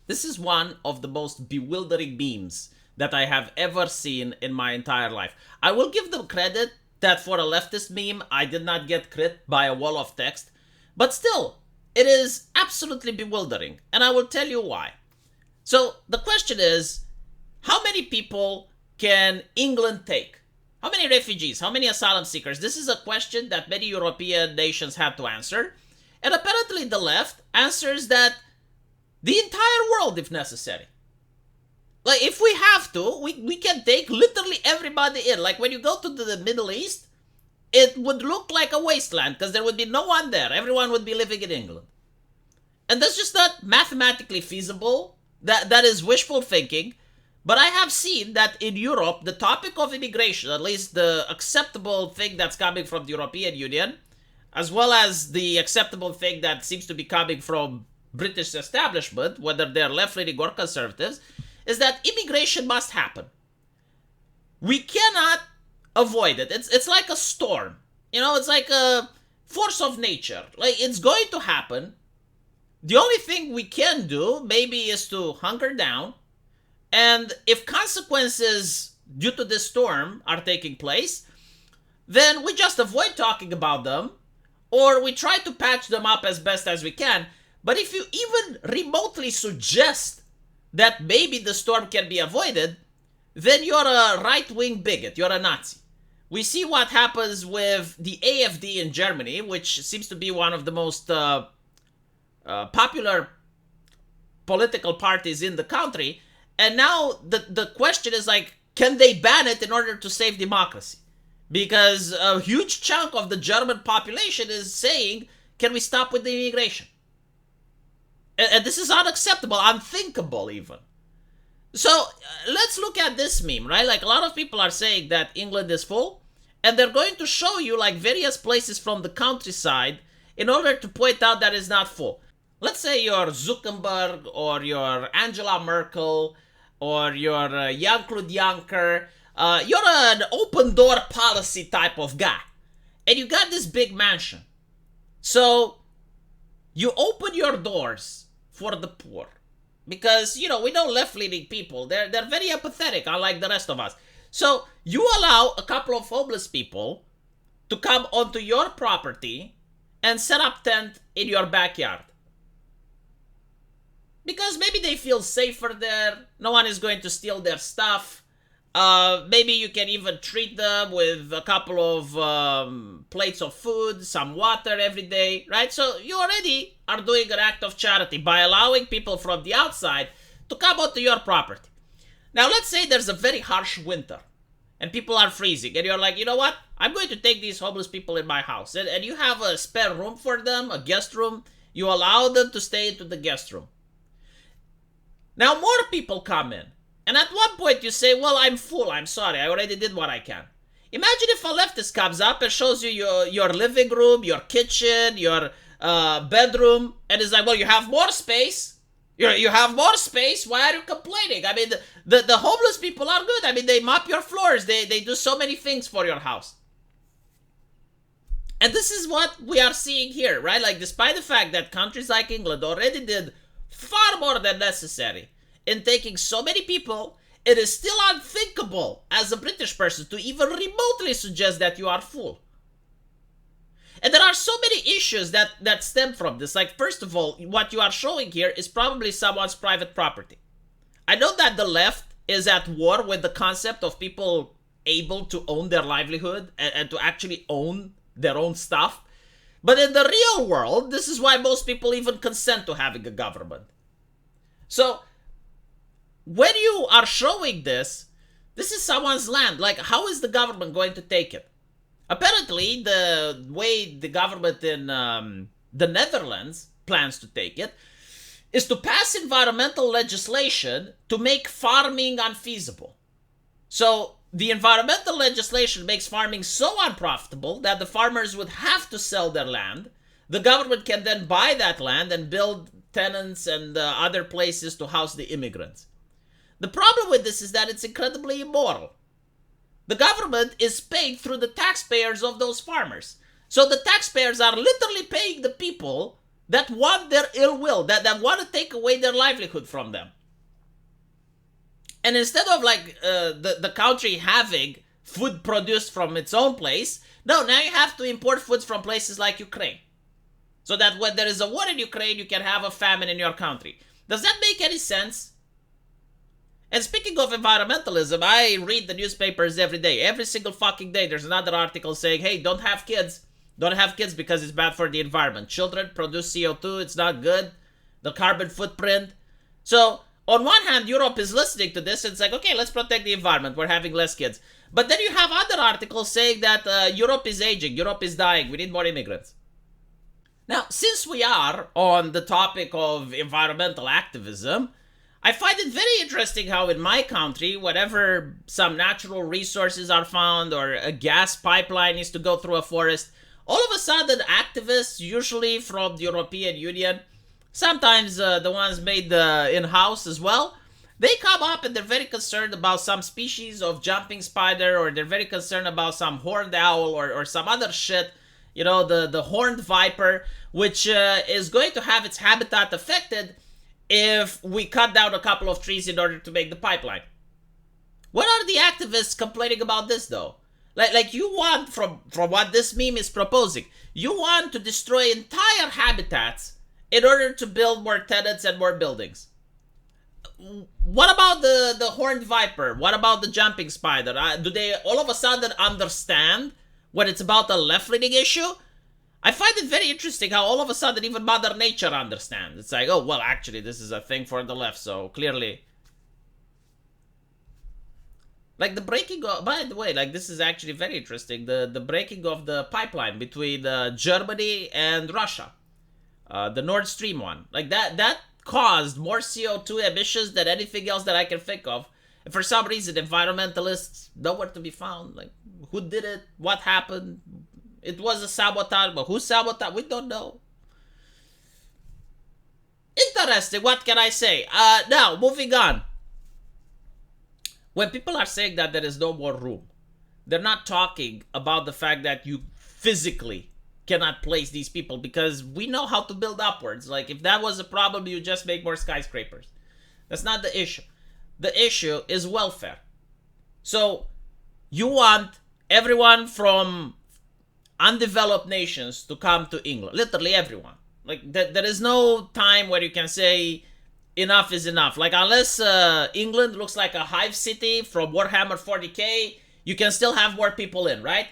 This is one of the most bewildering memes that I have ever seen in my entire life. I will give them credit that for a leftist meme, I did not get crit by a wall of text, but still, it is absolutely bewildering, and I will tell you why. So the question is, how many people can England take? How many refugees? How many asylum seekers? This is a question that many European nations had to answer. And apparently the left answers that the entire world if necessary. Like, if we have to, we can take literally everybody in. Like, when you go to the Middle East, it would look like a wasteland because there would be no one there. Everyone would be living in England. And that's just not mathematically feasible. That is wishful thinking. But I have seen that in Europe, the topic of immigration, at least the acceptable thing that's coming from the European Union, as well as the acceptable thing that seems to be coming from British establishment, whether they're left-leaning or conservatives, is that immigration must happen. We cannot avoid it. It's like a storm. It's like a force of nature. Like, it's going to happen. The only thing we can do maybe is to hunker down. And if consequences due to this storm are taking place, then we just avoid talking about them, or we try to patch them up as best as we can. But if you even remotely suggest that maybe the storm can be avoided, then you're a right-wing bigot. You're a Nazi. We see what happens with the AfD in Germany, which seems to be one of the most popular political parties in the country. And now the question is, like, can they ban it in order to save democracy? Because a huge chunk of the German population is saying, can we stop with the immigration? And this is unacceptable, unthinkable even. So let's look at this meme, right? Like, a lot of people are saying that England is full, and they're going to show you like various places from the countryside in order to point out that it's not full. Let's say you're Zuckerberg, or you're Angela Merkel, or you're Jan-Claude Juncker. You're an open door policy type of guy, and you got this big mansion. So you open your doors for the poor, because we know left-leaning people, they're very empathetic, unlike the rest of us. So you allow a couple of homeless people to come onto your property and set up tent in your backyard, because maybe they feel safer there. No one is going to steal their stuff. Maybe you can even treat them with a couple of plates of food, some water every day, right? So you already are doing an act of charity by allowing people from the outside to come onto your property. Now, let's say there's a very harsh winter and people are freezing, and you're like, you know what? I'm going to take these homeless people in my house. And you have a spare room for them, a guest room. You allow them to stay into the guest room. Now more people come in. And at one point you say, well, I'm full, I'm sorry, I already did what I can. Imagine if a leftist comes up and shows you your living room, your kitchen, your bedroom, and is like, well, you have more space. You have more space, why are you complaining? I mean, the homeless people are good. I mean, they mop your floors, they do so many things for your house. And this is what we are seeing here, right? Like, despite the fact that countries like England already did far more than necessary in taking so many people, it is still unthinkable as a British person to even remotely suggest that you are full. And there are so many issues that stem from this. Like, first of all, what you are showing here is probably someone's private property. I know that the left is at war with the concept of people able to own their livelihood and to actually own their own stuff. But in the real world, this is why most people even consent to having a government. So when you are showing this is someone's land. Like, how is the government going to take it? Apparently, the way the government in the Netherlands plans to take it is to pass environmental legislation to make farming unfeasible. So the environmental legislation makes farming so unprofitable that the farmers would have to sell their land. The government can then buy that land and build tenants and other places to house the immigrants. The problem with this is that it's incredibly immoral. The government is paid through the taxpayers of those farmers. So the taxpayers are literally paying the people that want their ill will, that want to take away their livelihood from them. And instead of like the country having food produced from its own place, no, now you have to import foods from places like Ukraine. So that when there is a war in Ukraine, you can have a famine in your country. Does that make any sense? And speaking of environmentalism, I read the newspapers every day. Every single fucking day, there's another article saying, hey, don't have kids. Don't have kids because it's bad for the environment. Children produce CO2, it's not good. The carbon footprint. So, on one hand, Europe is listening to this and it's like, okay, let's protect the environment. We're having less kids. But then you have other articles saying that Europe is aging, Europe is dying, we need more immigrants. Now, since we are on the topic of environmental activism, I find it very interesting how in my country, whenever some natural resources are found or a gas pipeline needs to go through a forest, all of a sudden activists, usually from the European Union, sometimes the ones made in-house as well, they come up and they're very concerned about some species of jumping spider, or they're very concerned about some horned owl or some other shit, you know, the horned viper, which is going to have its habitat affected if we cut down a couple of trees in order to make the pipeline. What are the activists complaining about this though? Like you want, from what this meme is proposing, you want to destroy entire habitats in order to build more tenants and more buildings. What about the horned viper? What about the jumping spider? Do they all of a sudden understand when it's about a left-leaning issue? I find it very interesting how all of a sudden even Mother Nature understands. It's like, oh, well, actually, this is a thing for the left, so clearly. Like the breaking of, by the way, like this is actually very interesting, the breaking of the pipeline between Germany and Russia. The Nord Stream one. Like that caused more CO2 emissions than anything else that I can think of. And for some reason, environmentalists nowhere to be found. Like, who did it? What happened? It was a sabotage, but who sabotaged? We don't know. Interesting, what can I say? Now, moving on. When people are saying that there is no more room, they're not talking about the fact that you physically cannot place these people, because we know how to build upwards. Like, if that was a problem, you just make more skyscrapers. That's not the issue. The issue is welfare. So, you want everyone from undeveloped nations to come to England. Literally everyone. Like, there is no time where you can say enough is enough. Like, unless England looks like a hive city from Warhammer 40k, you can still have more people in, right?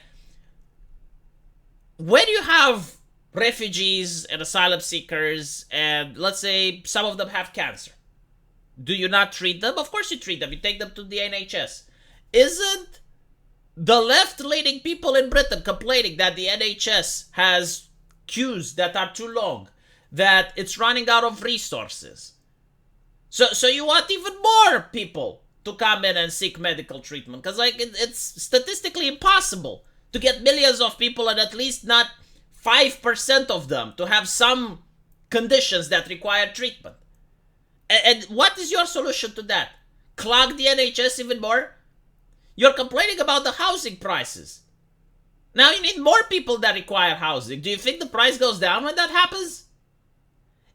When you have refugees and asylum seekers, and let's say some of them have cancer, do you not treat them? Of course you treat them. You take them to the NHS. Isn't the left-leaning people in Britain complaining that the NHS has queues that are too long, that it's running out of resources? So you want even more people to come in and seek medical treatment, because like it's statistically impossible to get millions of people and at least not 5% of them to have some conditions that require treatment. And what is your solution to that? Clog the NHS even more? You're complaining about the housing prices. Now you need more people that require housing. Do you think the price goes down when that happens?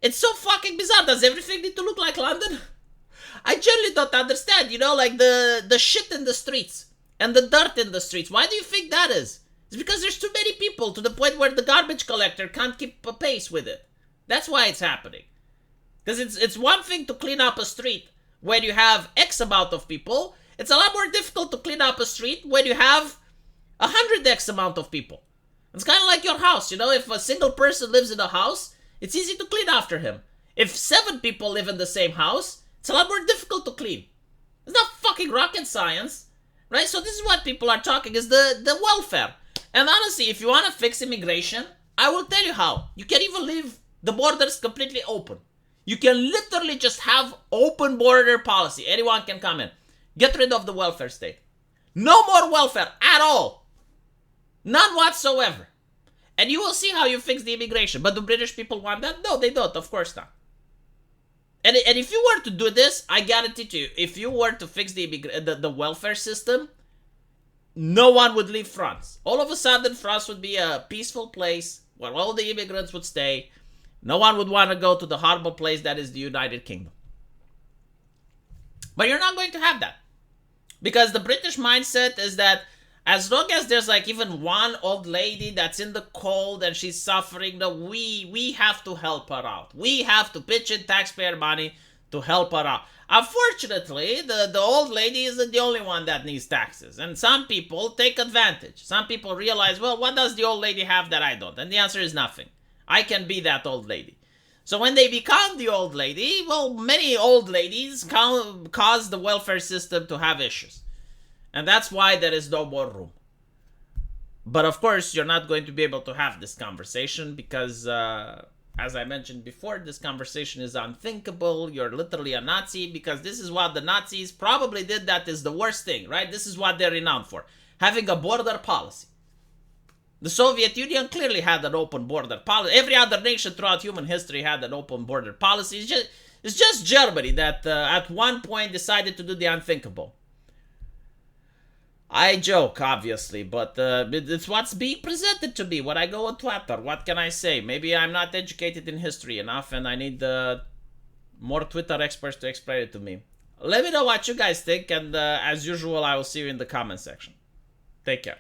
It's so fucking bizarre. Does everything need to look like London? I generally don't understand, you know, like the shit in the streets and the dirt in the streets. Why do you think that is? It's because there's too many people to the point where the garbage collector can't keep a pace with it. That's why it's happening. Because it's one thing to clean up a street when you have X amount of people. It's a lot more difficult to clean up a street when you have 100x amount of people. It's kind of like your house, you know, if a single person lives in a house, it's easy to clean after him. If 7 people live in the same house, it's a lot more difficult to clean. It's not fucking rocket science, right? So this is what people are talking, is the welfare. And honestly, if you want to fix immigration, I will tell you how. You can even leave the borders completely open. You can literally just have open border policy. Anyone can come in. Get rid of the welfare state. No more welfare at all. None whatsoever. And you will see how you fix the immigration. But do British people want that? No, they don't. Of course not. And if you were to do this, I guarantee to you, if you were to fix the welfare system, no one would leave France. All of a sudden, France would be a peaceful place where all the immigrants would stay. No one would want to go to the horrible place that is the United Kingdom. But you're not going to have that. Because the British mindset is that as long as there's like even one old lady that's in the cold and she's suffering, we have to help her out. We have to pitch in taxpayer money to help her out. Unfortunately, the old lady isn't the only one that needs taxes. And some people take advantage. Some people realize, well, what does the old lady have that I don't? And the answer is nothing. I can be that old lady. So when they become the old lady, well, many old ladies cause the welfare system to have issues. And that's why there is no more room. But of course, you're not going to be able to have this conversation because, as I mentioned before, this conversation is unthinkable. You're literally a Nazi because this is what the Nazis probably did. That is the worst thing, right? This is what they're renowned for. Having a border policy. The Soviet Union clearly had an open border policy. Every other nation throughout human history had an open border policy. It's just Germany that at one point decided to do the unthinkable. I joke, obviously, but it's what's being presented to me when I go on Twitter. What can I say? Maybe I'm not educated in history enough and I need more Twitter experts to explain it to me. Let me know what you guys think, and as usual, I will see you in the comment section. Take care.